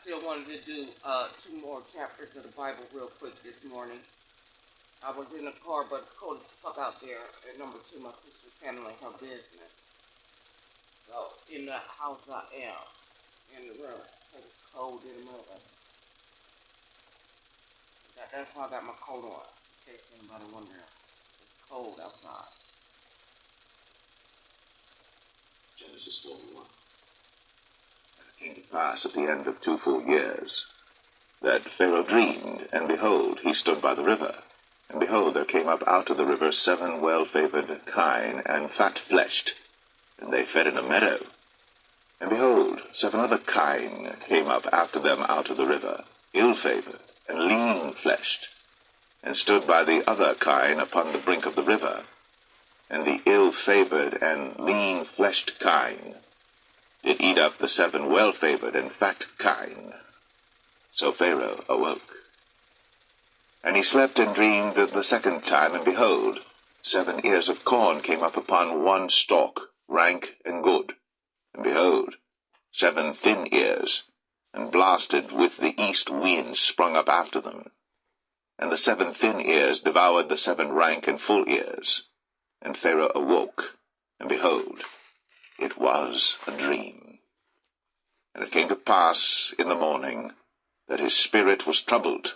still wanted to do 2 more chapters of the Bible real quick this morning. I was in the car, but it's cold as fuck out there. And number 2, my sister's handling her business. So, in the house I am, in the room, because it's cold in the middle. That's why I got my coat on, in case anybody wondering. It's cold outside. Genesis 41. And it came to pass at the end of 2 full years, that Pharaoh dreamed, and behold, he stood by the river. And behold, there came up out of the river 7 well-favored kine, and fat-fleshed, and they fed in a meadow. And behold, 7 other kine came up after them out of the river, ill-favored, and lean-fleshed, and stood by the other kine upon the brink of the river. And the ill-favored and lean-fleshed kine did eat up the 7 well-favored and fat kine. So Pharaoh awoke. And he slept and dreamed the second time, and behold, 7 ears of corn came up upon one stalk, rank and good. And behold, 7 thin ears, and blasted with the east wind, sprung up after them. And the 7 thin ears devoured the 7 rank and full ears. And Pharaoh awoke, and behold, it was a dream. And it came to pass in the morning that his spirit was troubled,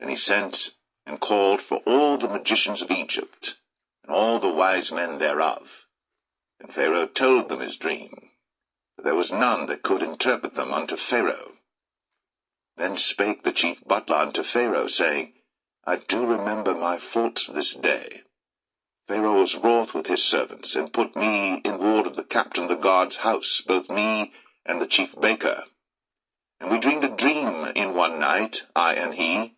and he sent and called for all the magicians of Egypt, and all the wise men thereof. And Pharaoh told them his dream, but there was none that could interpret them unto Pharaoh. Then spake the chief butler unto Pharaoh, saying, I do remember my faults this day. Pharaoh was wroth with his servants, and put me in ward of the captain of the guard's house, both me and the chief baker. And we dreamed a dream in one night, I and he.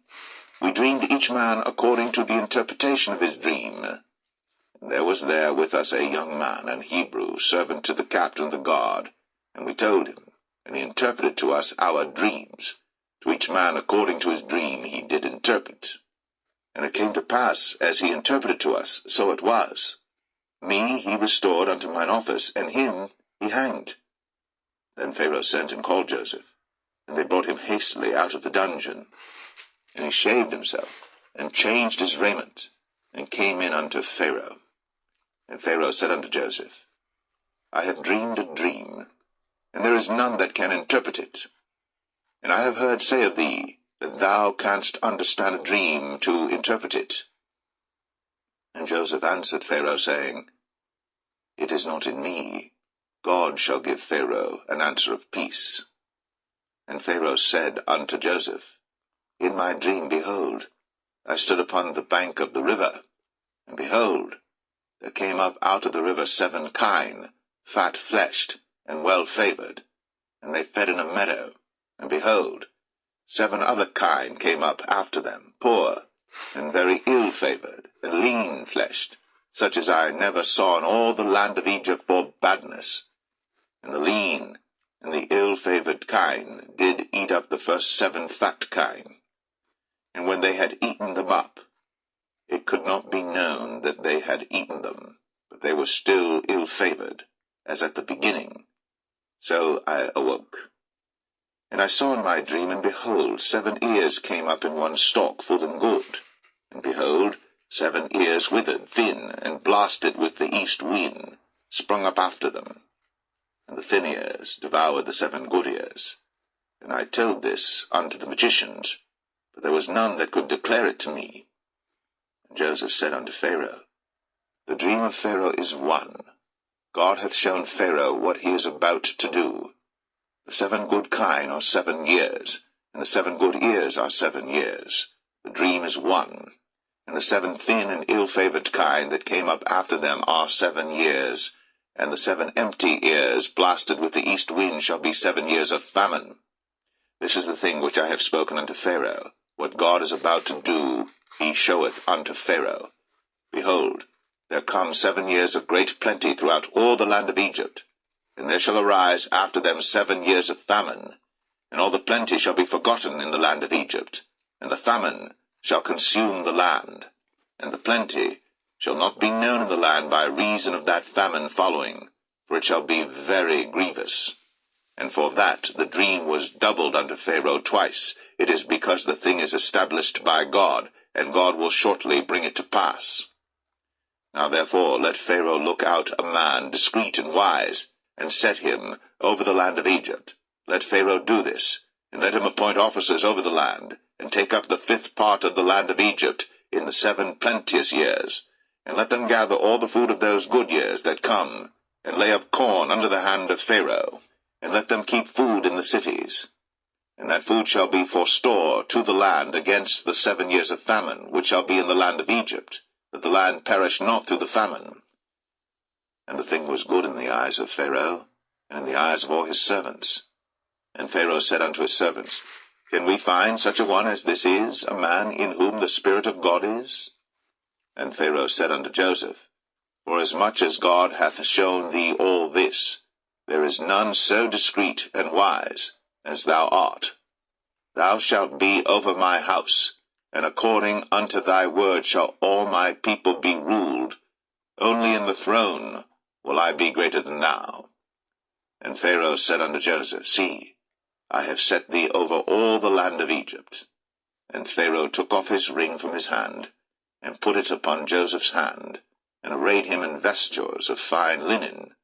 We dreamed each man according to the interpretation of his dream. And there was there with us a young man, an Hebrew, servant to the captain of the guard. And we told him, and he interpreted to us our dreams. To each man according to his dream he did interpret. And it came to pass, as he interpreted to us, so it was. Me he restored unto mine office, and him he hanged. Then Pharaoh sent and called Joseph, and they brought him hastily out of the dungeon. And he shaved himself, and changed his raiment, and came in unto Pharaoh. And Pharaoh said unto Joseph, I have dreamed a dream, and there is none that can interpret it. And I have heard say of thee, that thou canst understand a dream to interpret it. And Joseph answered Pharaoh, saying, It is not in me. God shall give Pharaoh an answer of peace. And Pharaoh said unto Joseph, In my dream, behold, I stood upon the bank of the river, and behold, there came up out of the river 7 kine, fat-fleshed, and well-favored, and they fed in a meadow, and behold, 7 other kine came up after them, poor, and very ill-favored, and lean-fleshed, such as I never saw in all the land of Egypt for badness. And the lean and the ill-favored kine did eat up the first 7 fat kine. And when they had eaten them up, it could not be known that they had eaten them, but they were still ill-favored, as at the beginning. So I awoke. And I saw in my dream, and behold, 7 ears came up in one stalk, full and good. And behold, 7 ears withered, thin, and blasted with the east wind, sprung up after them. And the thin ears devoured the 7 good ears. And I told this unto the magicians, but there was none that could declare it to me. And Joseph said unto Pharaoh, The dream of Pharaoh is one. God hath shown Pharaoh what he is about to do. The 7 good kine are 7 years, and the 7 good ears are 7 years. The dream is one. And the 7 thin and ill-favored kine that came up after them are 7 years, and the 7 empty ears blasted with the east wind shall be 7 years of famine. This is the thing which I have spoken unto Pharaoh. What God is about to do, he showeth unto Pharaoh. Behold, there come 7 years of great plenty throughout all the land of Egypt, and there shall arise after them 7 years of famine, and all the plenty shall be forgotten in the land of Egypt, and the famine shall consume the land, and the plenty shall not be known in the land by reason of that famine following, for it shall be very grievous. And for that the dream was doubled unto Pharaoh twice. It is because the thing is established by God, and God will shortly bring it to pass. Now therefore let Pharaoh look out a man discreet and wise, and set him over the land of Egypt. Let Pharaoh do this, and let him appoint officers over the land, and take up the 5th part of the land of Egypt in the 7 plenteous years, and let them gather all the food of those good years that come, and lay up corn under the hand of Pharaoh, and let them keep food in the cities. And that food shall be for store to the land against the 7 years of famine, which shall be in the land of Egypt, that the land perish not through the famine. And the thing was good in the eyes of Pharaoh, and in the eyes of all his servants. And Pharaoh said unto his servants, Can we find such a one as this is, a man in whom the Spirit of God is? And Pharaoh said unto Joseph, Forasmuch as God hath shown thee all this, there is none so discreet and wise as thou art. Thou shalt be over my house, and according unto thy word shall all my people be ruled. Only in the throne will I be greater than thou. And Pharaoh said unto Joseph, See, I have set thee over all the land of Egypt. And Pharaoh took off his ring from his hand, and put it upon Joseph's hand, and arrayed him in vestures of fine linen,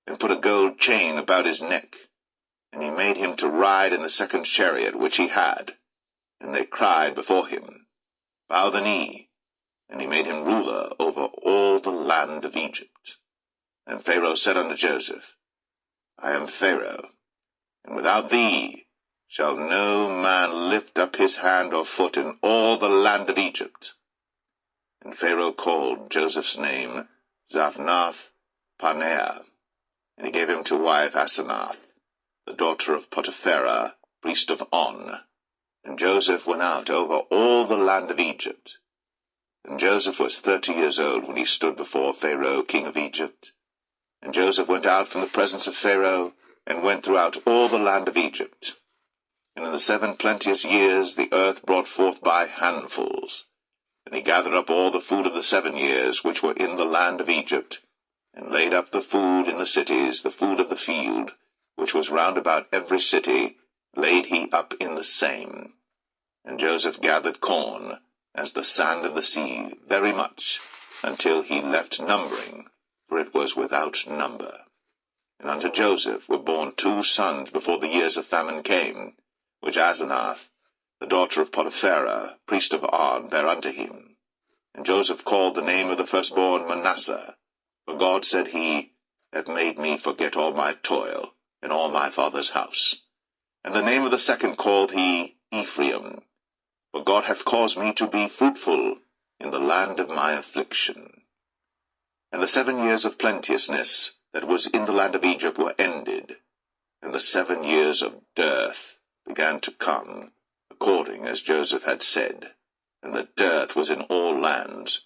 and put a gold chain about his neck. And he made him to ride in the 2nd chariot which he had. And they cried before him, Bow the knee. And he made him ruler over all the land of Egypt. And Pharaoh said unto Joseph, I am Pharaoh, and without thee shall no man lift up his hand or foot in all the land of Egypt. And Pharaoh called Joseph's name Zaphnath-Paneah, and he gave him to wife Asenath, the daughter of Potipherah, priest of On. And Joseph went out over all the land of Egypt. And Joseph was 30 years old when he stood before Pharaoh, king of Egypt. And Joseph went out from the presence of Pharaoh, and went throughout all the land of Egypt. And in the 7 plenteous years the earth brought forth by handfuls. And he gathered up all the food of the 7 years which were in the land of Egypt, and laid up the food in the cities, the food of the field, which was round about every city, laid he up in the same. And Joseph gathered corn, as the sand of the sea, very much, until he left numbering, for it was without number. And unto Joseph were born 2 sons before the years of famine came, which Asenath, the daughter of Potipherah, priest of On, bare unto him. And Joseph called the name of the firstborn Manasseh, for God, said he, hath made me forget all my toil, and all my father's house. And the name of the second called he Ephraim, for God hath caused me to be fruitful in the land of my affliction. And the 7 years of plenteousness that was in the land of Egypt were ended, and the 7 years of dearth began to come, according as Joseph had said. And the dearth was in all lands,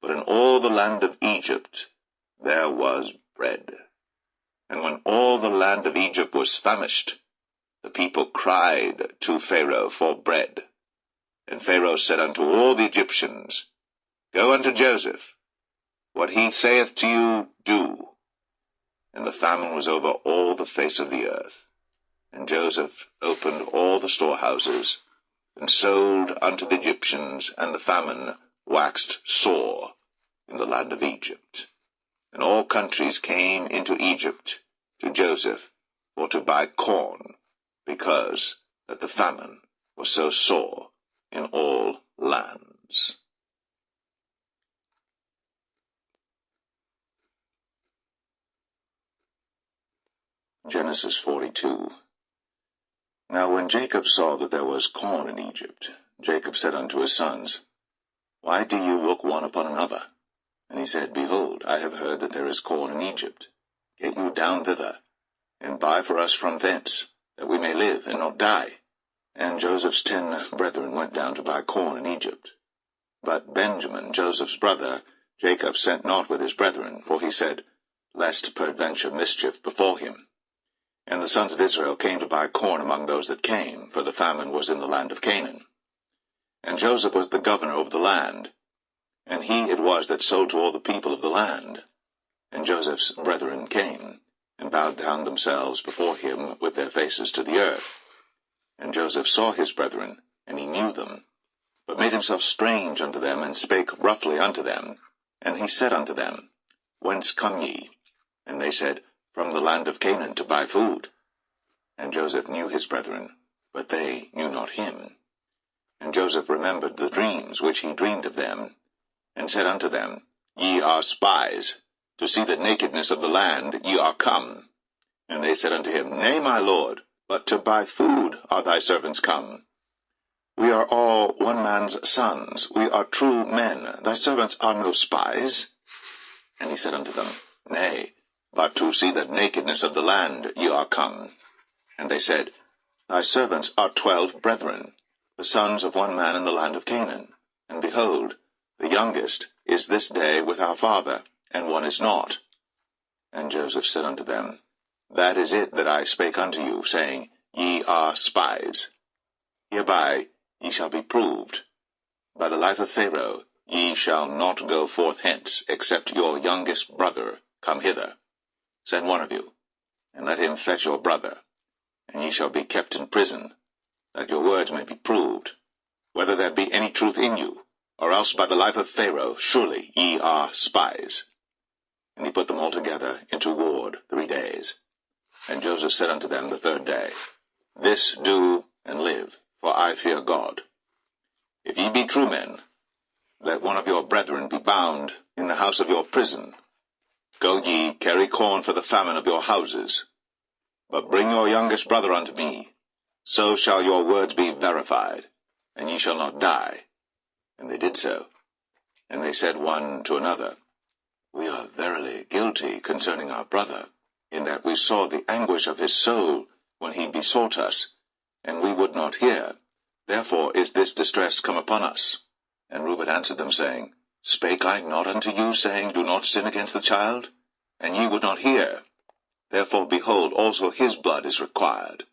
but in all the land of Egypt there was bread. And when all the land of Egypt was famished, the people cried to Pharaoh for bread. And Pharaoh said unto all the Egyptians, Go unto Joseph, what he saith to you, do. And the famine was over all the face of the earth. And Joseph opened all the storehouses, and sold unto the Egyptians, and the famine waxed sore in the land of Egypt. And all countries came into Egypt to Joseph for to buy corn, because that the famine was so sore in all lands. Genesis 42. Now when Jacob saw that there was corn in Egypt, Jacob said unto his sons, Why do you look one upon another? And he said, Behold, I have heard that there is corn in Egypt. Get you down thither, and buy for us from thence, that we may live and not die. And Joseph's 10 brethren went down to buy corn in Egypt. But Benjamin, Joseph's brother, Jacob sent not with his brethren, for he said, Lest peradventure mischief befall him. And the sons of Israel came to buy corn among those that came, for the famine was in the land of Canaan. And Joseph was the governor over the land, and he it was that sold to all the people of the land. And Joseph's brethren came, and bowed down themselves before him with their faces to the earth. And Joseph saw his brethren, and he knew them, but made himself strange unto them, and spake roughly unto them. And he said unto them, Whence come ye? And they said, From the land of Canaan, to buy food. And Joseph knew his brethren, but they knew not him. And Joseph remembered the dreams which he dreamed of them, and said unto them, Ye are spies. To see the nakedness of the land ye are come. And they said unto him, Nay, my lord, but to buy food are thy servants come. We are all one man's sons. We are true men. Thy servants are no spies. And he said unto them, Nay, but to see the nakedness of the land ye are come. And they said, Thy servants are 12 brethren, the sons of one man in the land of Canaan. And behold, the youngest is this day with our father, and one is not. And Joseph said unto them, That is it that I spake unto you, saying, Ye are spies. Hereby ye shall be proved. By the life of Pharaoh ye shall not go forth hence, except your youngest brother come hither. Send one of you, and let him fetch your brother, and ye shall be kept in prison, that your words may be proved, whether there be any truth in you, or else by the life of Pharaoh surely ye are spies. And he put them all together into ward 3 days. And Joseph said unto them the 3rd day, This do and live, for I fear God. If ye be true men, let one of your brethren be bound in the house of your prison. Go ye, carry corn for the famine of your houses. But bring your youngest brother unto me, so shall your words be verified, and ye shall not die. And they did so. And they said one to another, We are verily guilty concerning our brother, in that we saw the anguish of his soul when he besought us, and we would not hear. Therefore is this distress come upon us. And Reuben answered them, saying, Spake I not unto you, saying, Do not sin against the child? And ye would not hear. Therefore, behold, also his blood is required.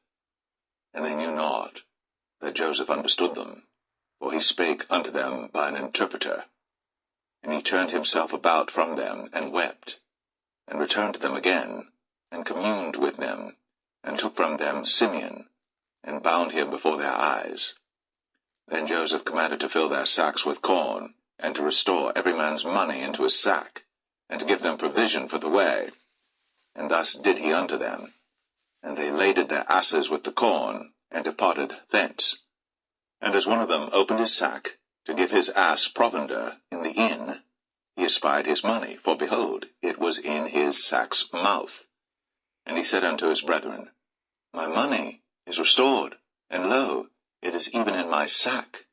And they knew not that Joseph understood them, for he spake unto them by an interpreter. And he turned himself about from them, and wept, and returned to them again, and communed with them, and took from them Simeon, and bound him before their eyes. Then Joseph commanded to fill their sacks with corn, and to restore every man's money into his sack, and to give them provision for the way. And thus did he unto them. And they laded their asses with the corn, and departed thence. And as one of them opened his sack, to give his ass provender in the inn, he espied his money, for behold, it was in his sack's mouth. And he said unto his brethren, My money is restored, and lo, it is even in my sack.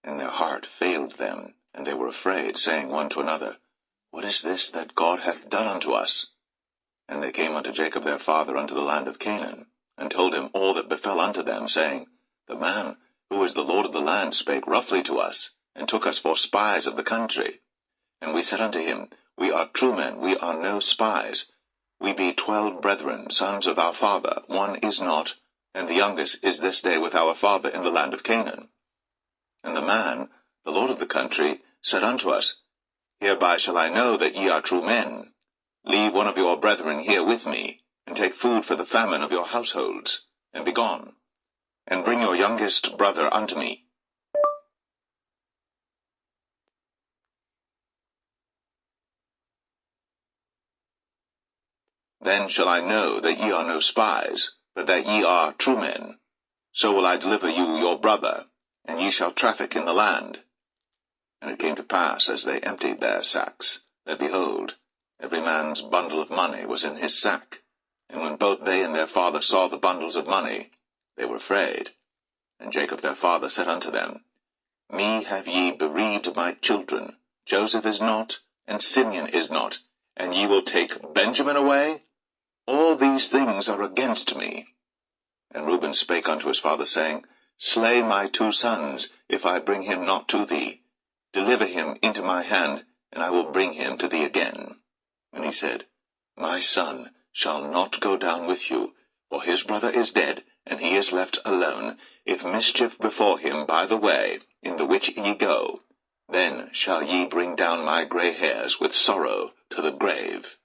And their heart failed them, and they were afraid, saying one to another, What is this that God hath done unto us? And they came unto Jacob their father unto the land of Canaan, and told him all that befell unto them, saying, The man who is the Lord of the land spake roughly to us, and took us for spies of the country. And we said unto him, We are true men, we are no spies. We be 12 brethren, sons of our father, one is not, and the youngest is this day with our father in the land of Canaan. And the man, the Lord of the country, said unto us, Hereby shall I know that ye are true men. Leave one of your brethren here with me, and take food for the famine of your households, and be gone. And bring your youngest brother unto me. Then shall I know that ye are no spies, but that ye are true men. So will I deliver you your brother, and ye shall traffic in the land. And it came to pass, as they emptied their sacks, that, behold, every man's bundle of money was in his sack. And when both they and their father saw the bundles of money, they were afraid. And Jacob their father said unto them, Me have ye bereaved my children. Joseph is not, and Simeon is not, and ye will take Benjamin away? All these things are against me. And Reuben spake unto his father, saying, Slay my 2 sons, if I bring him not to thee. Deliver him into my hand, and I will bring him to thee again. And he said, My son shall not go down with you, for his brother is dead, and he is left alone. If mischief befall him by the way, in the which ye go, then shall ye bring down my gray hairs with sorrow to the grave.